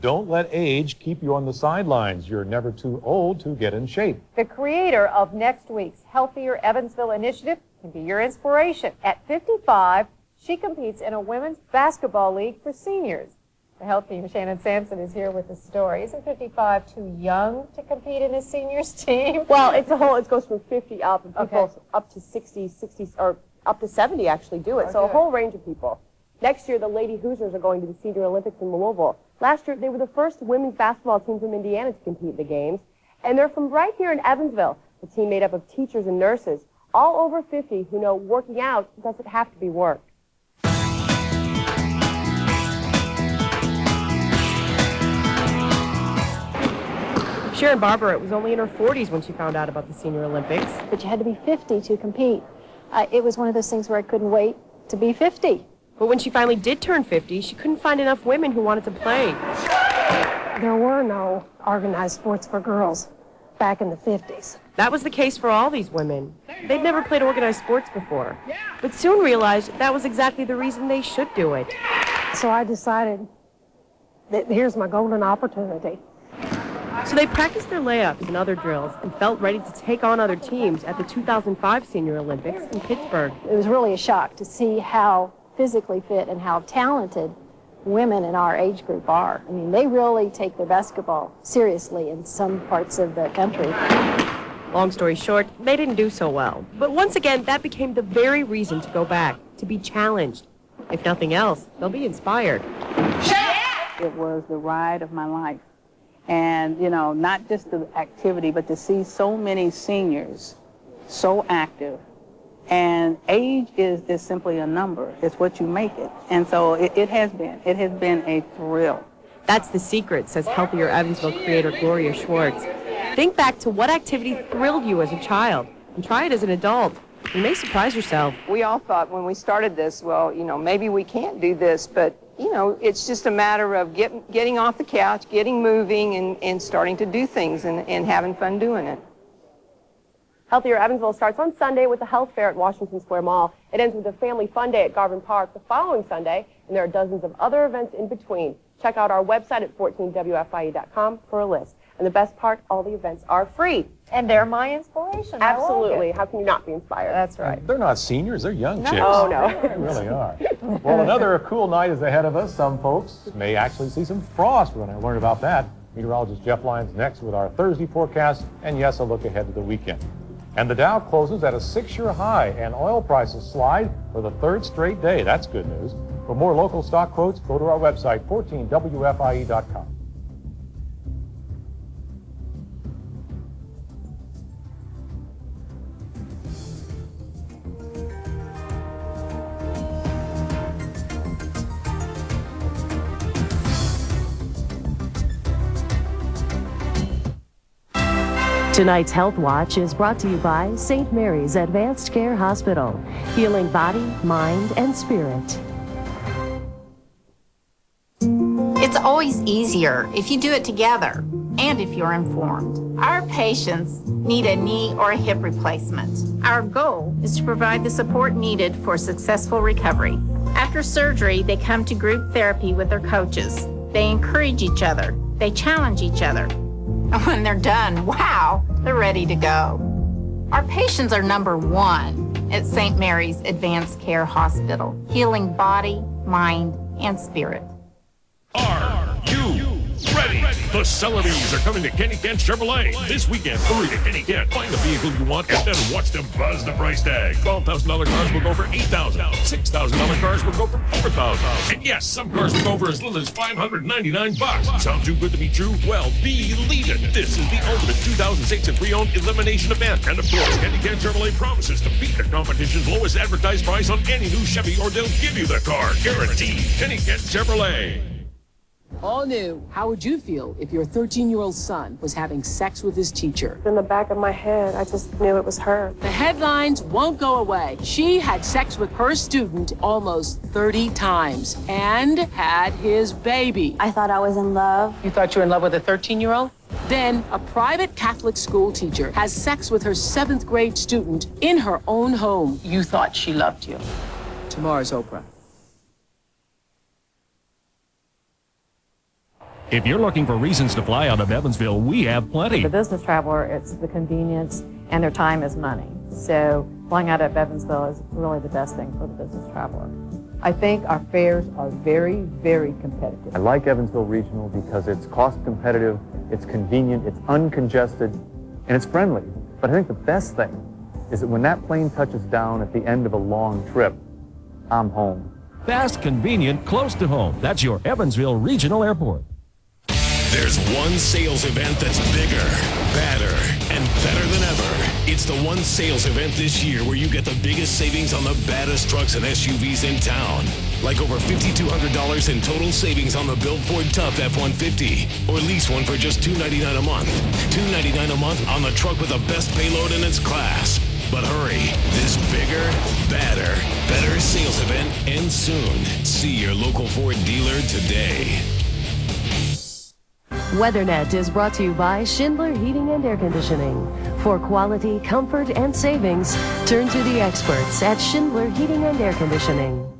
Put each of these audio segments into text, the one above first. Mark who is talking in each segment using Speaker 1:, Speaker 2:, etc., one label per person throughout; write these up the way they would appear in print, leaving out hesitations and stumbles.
Speaker 1: don't let age keep you on the sidelines. You're never too old to get in shape.
Speaker 2: The creator of next week's Healthier Evansville initiative can be your inspiration. At 55, she competes in a women's basketball league for seniors. The health team, Shannon Sampson, is here with the story. Isn't 55 too young to compete in a seniors team?
Speaker 3: Well, it goes from 50 up, and people up to 60, or up to 70 actually do it. So a whole range of people. Next year, the Lady Hoosiers are going to the Senior Olympics in Louisville. Last year, they were the first women's basketball team from Indiana to compete in the games. And they're from right here in Evansville, a team made up of teachers and nurses, all over 50, who know working out doesn't have to be work.
Speaker 4: Sharon Barber was only in her 40s when she found out about the Senior Olympics.
Speaker 5: But you had to be 50 to compete. It was one of those things where I couldn't wait to be 50.
Speaker 4: But when she finally did turn 50, she couldn't find enough women who wanted to play.
Speaker 6: There were no organized sports for girls back in the 50s.
Speaker 4: That was the case for all these women. They'd never played organized sports before, but soon realized that was exactly the reason they should do it.
Speaker 6: So I decided that here's my golden opportunity.
Speaker 4: So they practiced their layups and other drills and felt ready to take on other teams at the 2005 Senior Olympics in Pittsburgh.
Speaker 5: It was really a shock to see how physically fit and how talented women in our age group are. I mean, they really take their basketball seriously in some parts of the country.
Speaker 4: Long story short, they didn't do so well. But once again, that became the very reason to go back, to be challenged. If nothing else, they'll be inspired.
Speaker 7: It was the ride of my life. And, you know, not just the activity, but to see so many seniors so active. And age is simply a number. It's what you make it. And so it has been a thrill.
Speaker 4: That's the secret, says Healthier Evansville creator Gloria Schwartz. Think back to what activity thrilled you as a child and try it as an adult. You may surprise yourself.
Speaker 8: We all thought when we started this, well, you know, maybe we can't do this, but, you know, it's just a matter of getting off the couch, getting moving, and starting to do things and having fun doing it.
Speaker 3: Healthier Evansville starts on Sunday with the health fair at Washington Square Mall. It ends with a family fun day at Garvin Park the following Sunday, and there are dozens of other events in between. Check out our website at 14WFIE.com for a list. And the best part, all the events are free.
Speaker 2: And they're my inspiration.
Speaker 3: Absolutely. How can you not be inspired?
Speaker 2: That's right.
Speaker 1: They're not seniors, they're young chicks.
Speaker 3: Oh, no.
Speaker 1: They really are. Well, another cool night is ahead of us. Some folks may actually see some frost. We're going to learn about that. Meteorologist Jeff Lyons next with our Thursday forecast, and yes, a look ahead to the weekend. And the Dow closes at a 6-year high, and oil prices slide for the third straight day. That's good news. For more local stock quotes, go to our website, 14WFIE.com.
Speaker 9: Tonight's Health Watch is brought to you by St. Mary's Advanced Care Hospital, healing body, mind, and spirit.
Speaker 10: It's always easier if you do it together and if you're informed. Our patients need a knee or a hip replacement. Our goal is to provide the support needed for successful recovery. After surgery, they come to group therapy with their coaches. They encourage each other. They challenge each other. And when they're done, wow, they're ready to go. Our patients are number one at St. Mary's Advanced Care Hospital, healing body, mind, and spirit.
Speaker 11: Are you ready? The Celebes are coming to Kenny Kent Chevrolet this weekend. Hurry to Kenny Kent. Find the vehicle you want and then watch them buzz the price tag. $12,000 cars will go for $8,000. $6,000 cars will go for $4,000. And yes, some cars will go for as little as $599. Sound too good to be true? Well, believe it. This is the ultimate 2006 and pre-owned elimination event. And of course, Kenny Kent Chevrolet promises to beat the competition's lowest advertised price on any new Chevy, or they'll give you the car. Guaranteed. Kenny Kent Chevrolet.
Speaker 12: All new. How would you feel if your 13-year-old son was having sex with his teacher?
Speaker 6: In the back of my head, I just knew it was her.
Speaker 12: The headlines won't go away. She had sex with her student almost 30 times and had his baby.
Speaker 5: I thought I was in love.
Speaker 12: You thought you were in love with a 13-year-old? Then a private Catholic school teacher has sex with her 7th grade student in her own home. You thought she loved you. Tomorrow's Oprah.
Speaker 11: If you're looking for reasons to fly out of Evansville, we have plenty.
Speaker 2: The business traveler, it's the convenience, and their time is money. So flying out of Evansville is really the best thing for the business traveler. I think our fares are very, very competitive.
Speaker 1: I like Evansville Regional because it's cost competitive, it's convenient, it's uncongested, and it's friendly. But I think the best thing is that when that plane touches down at the end of a long trip, I'm home.
Speaker 11: Fast, convenient, close to home. That's your Evansville Regional Airport.
Speaker 13: There's one sales event that's bigger, badder, and better than ever. It's the one sales event this year where you get the biggest savings on the baddest trucks and SUVs in town. Like over $5,200 in total savings on the Built Ford Tough F-150. Or lease one for just $299 a month. $299 a month on the truck with the best payload in its class. But hurry, this bigger, badder, better sales event ends soon. See your local Ford dealer today.
Speaker 9: WeatherNet is brought to you by Schindler Heating and Air Conditioning. For quality, comfort, and savings, turn to the experts at Schindler Heating and Air Conditioning.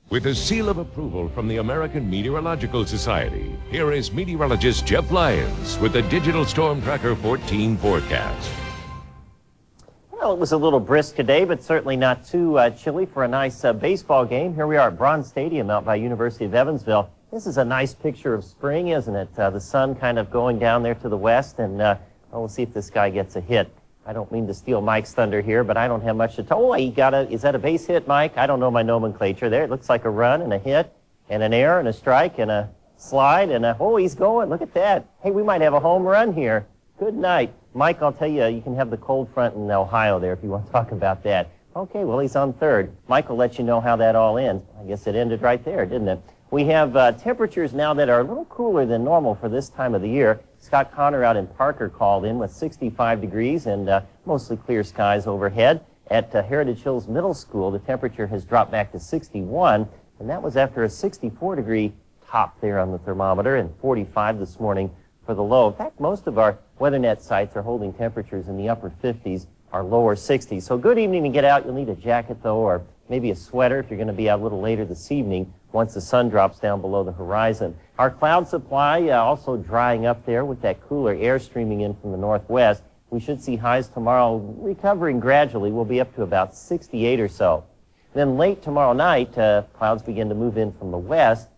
Speaker 11: With a seal of approval from the American Meteorological Society, here is meteorologist Jeff Lyons with the Digital Storm Tracker 14 forecast.
Speaker 14: Well, it was a little brisk today, but certainly not too chilly for a nice baseball game. Here we are at Bronze Stadium out by University of Evansville. This is a nice picture of spring, isn't it? The sun kind of going down there to the west, and we'll see if this guy gets a hit. I don't mean to steal Mike's thunder here, but I don't have much to tell. Oh, is that a base hit, Mike? I don't know my nomenclature there. It looks like a run and a hit and an error and a strike and a slide and he's going. Look at that. Hey, we might have a home run here. Good night. Mike, I'll tell you, you can have the cold front in Ohio there if you want to talk about that. Okay, well, he's on third. Mike will let you know how that all ends. I guess it ended right there, didn't it? We have temperatures now that are a little cooler than normal for this time of the year. Scott Connor out in Parker called in with 65 degrees and mostly clear skies overhead. At Heritage Hills Middle School, the temperature has dropped back to 61, and that was after a 64-degree top there on the thermometer and 45 this morning for the low. In fact, most of our WeatherNet sites are holding temperatures in the upper 50s or lower 60s. So good evening to get out. You'll need a jacket, though, or maybe a sweater if you're going to be out a little later this evening once the sun drops down below the horizon. Our cloud supply also drying up there with that cooler air streaming in from the northwest. We should see highs tomorrow recovering gradually. We'll be up to about 68 or so. Then late tomorrow night, clouds begin to move in from the west,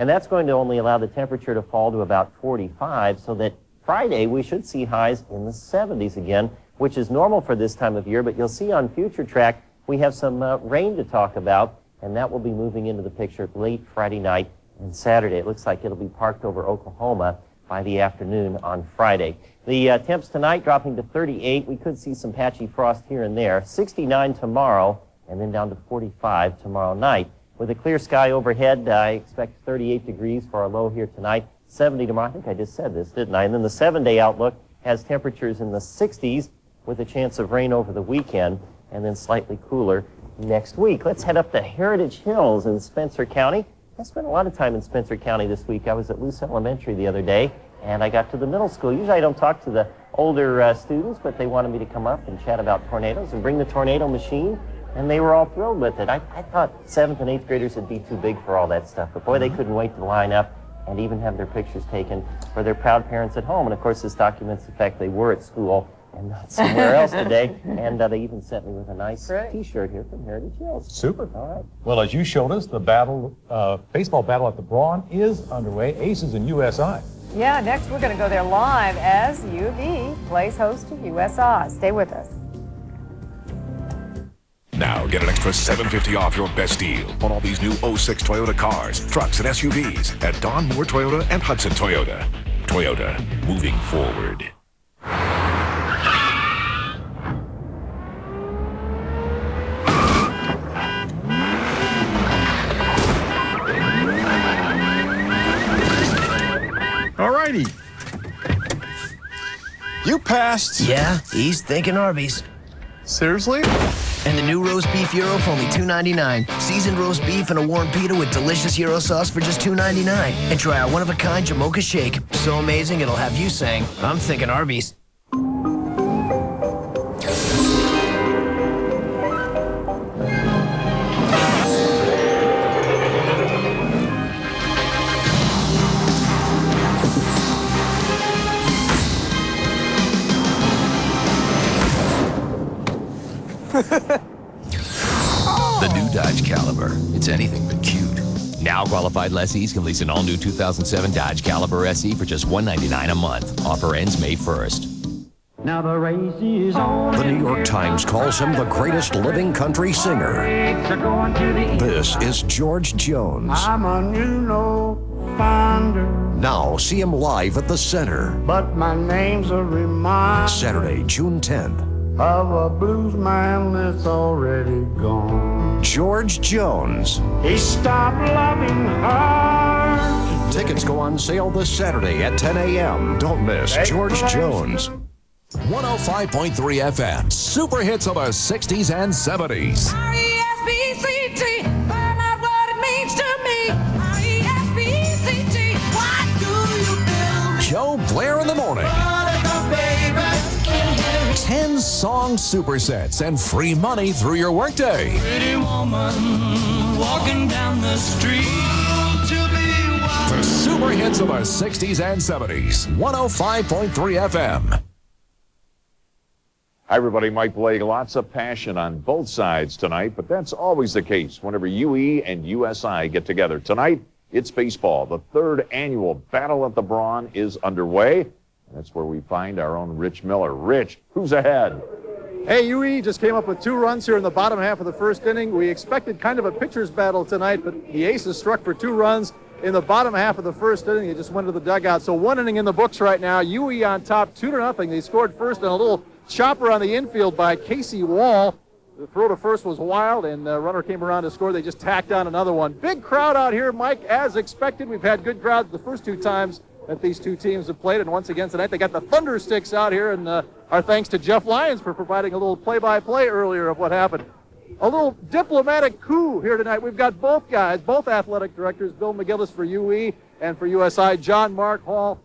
Speaker 14: and that's going to only allow the temperature to fall to about 45, so that Friday we should see highs in the 70s again, which is normal for this time of year, but you'll see on Future Track we have some rain to talk about, and that will be moving into the picture late Friday night and Saturday. It looks like it'll be parked over Oklahoma by the afternoon on Friday. The temps tonight dropping to 38. We could see some patchy frost here and there. 69 tomorrow, and then down to 45 tomorrow night. With a clear sky overhead, I expect 38 degrees for our low here tonight. 70 tomorrow. I think I just said this, didn't I? And then the 7-day outlook has temperatures in the 60s with a chance of rain over the weekend, and then slightly cooler next week. Let's head up to Heritage Hills in Spencer County. I spent a lot of time in Spencer County this week. I was at Luce Elementary the other day, and I got to the middle school. Usually I don't talk to the older students, but they wanted me to come up and chat about tornadoes and bring the tornado machine, and they were all thrilled with it. I thought 7th and 8th graders would be too big for all that stuff, but boy, they couldn't wait to line up and even have their pictures taken for their proud parents at home. And of course, this documents the fact they were at school and not somewhere else today. And they even sent me with a nice T-shirt here from Heritage Hills.
Speaker 1: Super.
Speaker 14: All right.
Speaker 1: Well, as you showed us, the baseball battle at the Braun is underway. Aces and USI.
Speaker 2: Yeah, next we're going to go there live as U of E plays host to USI. Stay with us.
Speaker 11: Now get an extra $750 off your best deal on all these new 06 Toyota cars, trucks, and SUVs at Don Moore Toyota and Hudson Toyota. Toyota, moving forward.
Speaker 15: Alrighty. You passed.
Speaker 16: Yeah, he's thinking Arby's.
Speaker 15: Seriously?
Speaker 16: And the new roast beef gyro for only $2.99. Seasoned roast beef and a warm pita with delicious gyro sauce for just $2.99. And try our one-of-a-kind Jamocha shake. So amazing it'll have you saying, I'm thinking Arby's.
Speaker 17: anything but cute. Now qualified lessees can lease an all-new 2007 Dodge Caliber SE for just $199 a month. Offer ends May 1st.
Speaker 18: Now the race is on.
Speaker 19: The New York Times calls him the greatest living country singer. This is George Jones.
Speaker 18: I'm a new no finder.
Speaker 19: Now see him live at the Center.
Speaker 18: But my name's a reminder.
Speaker 19: Saturday, June 10th.
Speaker 18: Of a blues man that's already gone.
Speaker 19: George Jones.
Speaker 18: He stopped loving her.
Speaker 19: Tickets go on sale this Saturday at 10 a.m. Don't miss George Jones.
Speaker 11: 105.3 FM. Super hits of the 60s and 70s.
Speaker 20: R-E-S-P-C-T. Find out what it means to me. R-E-S-P-C-T. What do you do?
Speaker 11: Joe Blair in the morning. 10 song supersets and free money through your workday.
Speaker 20: Pretty woman walking down the street.
Speaker 11: The super hits of the 60s and 70s. 105.3 FM.
Speaker 21: Hi, everybody. Mike Blake. Lots of passion on both sides tonight, but that's always the case whenever UE and USI get together. Tonight, it's baseball. The third annual Battle at the Brawn is underway. And that's where we find our own Rich Miller. Rich, who's ahead?
Speaker 22: Hey, UE just came up with 2 runs here in the bottom half of the first inning. We expected kind of a pitcher's battle tonight, but the Aces struck for 2 runs in the bottom half of the first inning. They just went to the dugout. So 1 inning in the books right now. UE on top 2-0. They scored first on a little chopper on the infield by Casey Wall. The throw to first was wild, and the runner came around to score. They just tacked on another one. Big crowd out here, Mike, as expected. We've had good crowds the first 2 times that these 2 teams have played, and once again tonight they got the Thunder Sticks out here, and our thanks to Jeff Lyons for providing a little play-by-play earlier of what happened. A little diplomatic coup here tonight. We've got both guys, both athletic directors, Bill McGillis for UE and for USI, John Mark Hall.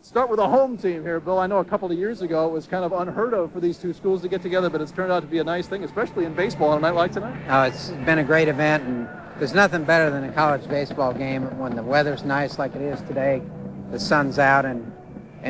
Speaker 22: Start with a home team here, Bill. I know a couple of years ago it was kind of unheard of for these 2 schools to get together, but it's turned out to be a nice thing, especially in baseball on a night like tonight.
Speaker 23: Oh, it's been a great event, and there's nothing better than a college baseball game when the weather's nice like it is today, the sun's out, and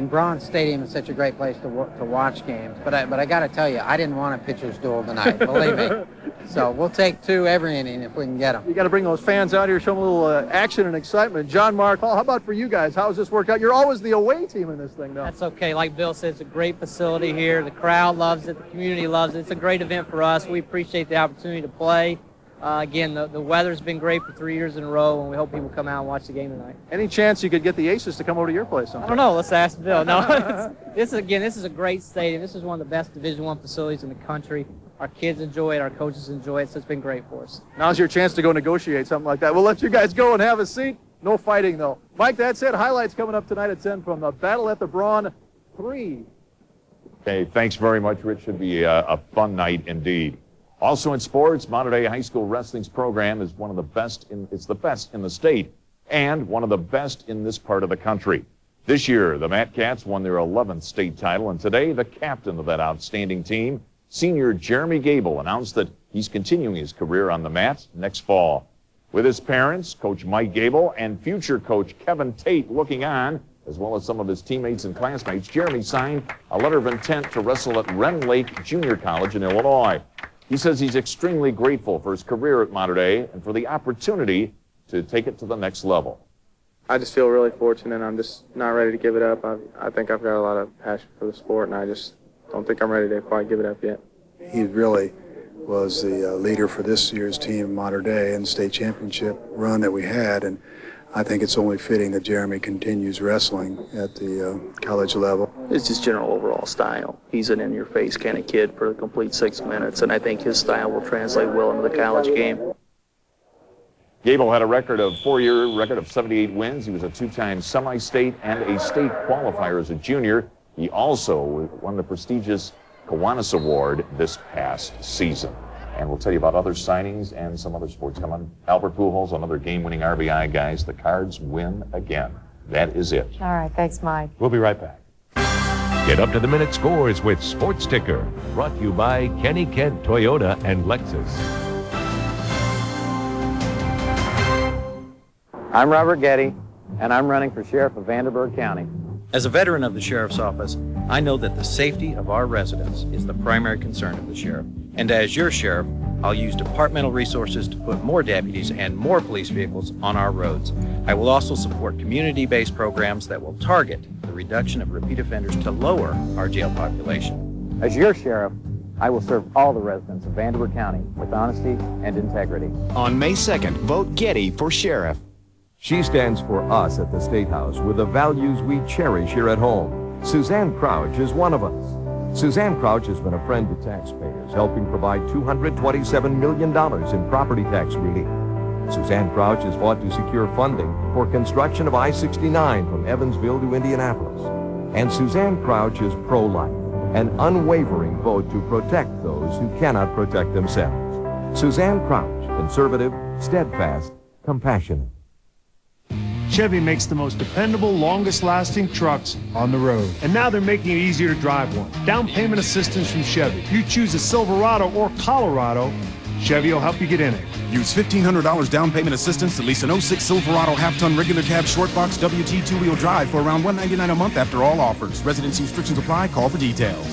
Speaker 23: Braun Stadium is such a great place to watch games. But I got to tell you, I didn't want a pitcher's duel tonight, believe me. So we'll take 2 every inning if we can get them.
Speaker 22: You got to bring those fans out here, show them a little action and excitement. John Mark Hall, how about for you guys? How does this work out? You're always the away team in this thing, though.
Speaker 24: That's okay. Like Bill said, it's a great facility here. The crowd loves it. The community loves it. It's a great event for us. We appreciate the opportunity to play. Again, the weather's been great for 3 years in a row, and we hope people come out and watch the game tonight.
Speaker 22: Any chance you could get the Aces to come over to your place sometime?
Speaker 24: I don't know. Let's ask Bill. No, this is a great stadium. This is one of the best Division I facilities in the country. Our kids enjoy it. Our coaches enjoy it, so it's been great for us.
Speaker 22: Now's your chance to go negotiate something like that. We'll let you guys go and have a seat. No fighting, though. Mike, that's it. Highlights coming up tonight at 10 from the Battle at the Brawn 3.
Speaker 21: Okay, thanks very much, Rich. Should be a fun night indeed. Also in sports, Monterey High School Wrestling's program is one of the best it's the best in the state and one of the best in this part of the country. This year, the Matt Cats won their 11th state title, and today, the captain of that outstanding team, senior Jeremy Gable, announced that he's continuing his career on the mat next fall. With his parents, Coach Mike Gable, and future coach Kevin Tate looking on, as well as some of his teammates and classmates, Jeremy signed a letter of intent to wrestle at Ren Lake Junior College in Illinois. He says he's extremely grateful for his career at Monterey and for the opportunity to take it to the next level.
Speaker 25: I just feel really fortunate, and I'm just not ready to give it up. I think I've got a lot of passion for the sport, and I just don't think I'm ready to quite give it up yet.
Speaker 26: He really was the leader for this year's team, Modern Day, and state championship run that we had, and I think it's only fitting that Jeremy continues wrestling at the college level.
Speaker 27: It's just general overall style. He's an in-your-face kind of kid for a complete 6 minutes, and I think his style will translate well into the college game.
Speaker 21: Gable had a 4-year record of 78 wins. He was a 2-time semi-state and a state qualifier as a junior. He also won the prestigious Kiwanis Award this past season. And we'll tell you about other signings and some other sports coming. Albert Pujols, another game-winning RBI, guys. The Cards win again. That is it.
Speaker 2: All right, thanks, Mike.
Speaker 21: We'll be right back.
Speaker 11: Get up-to-the-minute scores with Sports Ticker. Brought to you by Kenny Kent Toyota and Lexus.
Speaker 28: I'm Robert Getty, and I'm running for Sheriff of Vanderburgh County.
Speaker 29: As a veteran of the Sheriff's Office, I know that the safety of our residents is the primary concern of the Sheriff. And as your Sheriff, I'll use departmental resources to put more deputies and more police vehicles on our roads. I will also support community-based programs that will target the reduction of repeat offenders to lower our jail population.
Speaker 28: As your sheriff, I will serve all the residents of Vanderbilt County with honesty and integrity.
Speaker 3: On May 2nd, vote Getty for sheriff.
Speaker 4: She stands for us at the State House with the values we cherish here at home. Suzanne Crouch is one of us. Suzanne Crouch has been a friend to taxpayers, helping provide $227 million in property tax relief. Suzanne Crouch has fought to secure funding for construction of I-69 from Evansville to Indianapolis. And Suzanne Crouch is pro-life, an unwavering vote to protect those who cannot protect themselves. Suzanne Crouch, conservative, steadfast, compassionate.
Speaker 5: Chevy makes the most dependable, longest-lasting trucks on the road. And now they're making it easier to drive one. Down payment assistance from Chevy. If you choose a Silverado or Colorado, Chevy will help you get in it.
Speaker 6: Use $1,500 down payment assistance to lease an 06 Silverado half-ton regular cab short box WT two-wheel drive for around $199 a month after all offers. Residency restrictions apply. Call for details.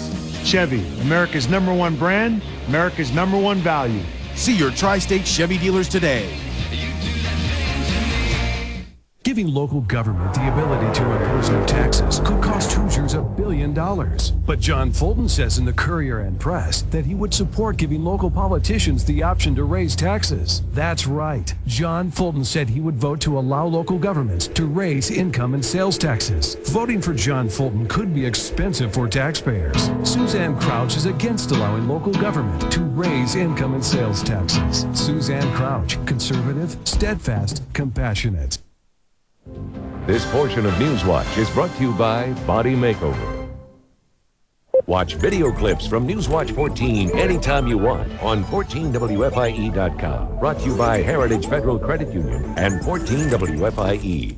Speaker 5: Chevy, America's #1 brand, America's #1 value.
Speaker 6: See your tri-state Chevy dealers today.
Speaker 7: Giving local government the ability to impose new taxes could cost Hoosiers $1 billion. But John Fulton says in the Courier and Press that he would support giving local politicians the option to raise taxes. That's right. John Fulton said he would vote to allow local governments to raise income and sales taxes. Voting for John Fulton could be expensive for taxpayers. Suzanne Crouch is against allowing local government to raise income and sales taxes. Suzanne Crouch, conservative, steadfast, compassionate.
Speaker 4: This portion of Newswatch is brought to you by Body Makeover. Watch video clips from Newswatch 14 anytime you want on 14WFIE.com. Brought to you by Heritage Federal Credit Union and 14WFIE.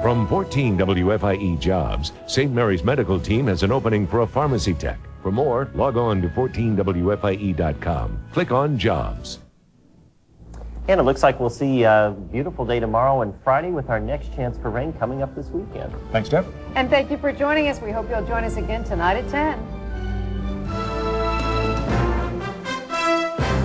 Speaker 4: From 14WFIE Jobs, St. Mary's Medical Team has an opening for a pharmacy tech. For more, log on to 14WFIE.com. Click on Jobs.
Speaker 14: And it looks like we'll see a beautiful day tomorrow and Friday with our next chance for rain coming up this weekend.
Speaker 1: Thanks, Jeff.
Speaker 2: And thank you for joining us. We hope you'll join us again tonight at 10.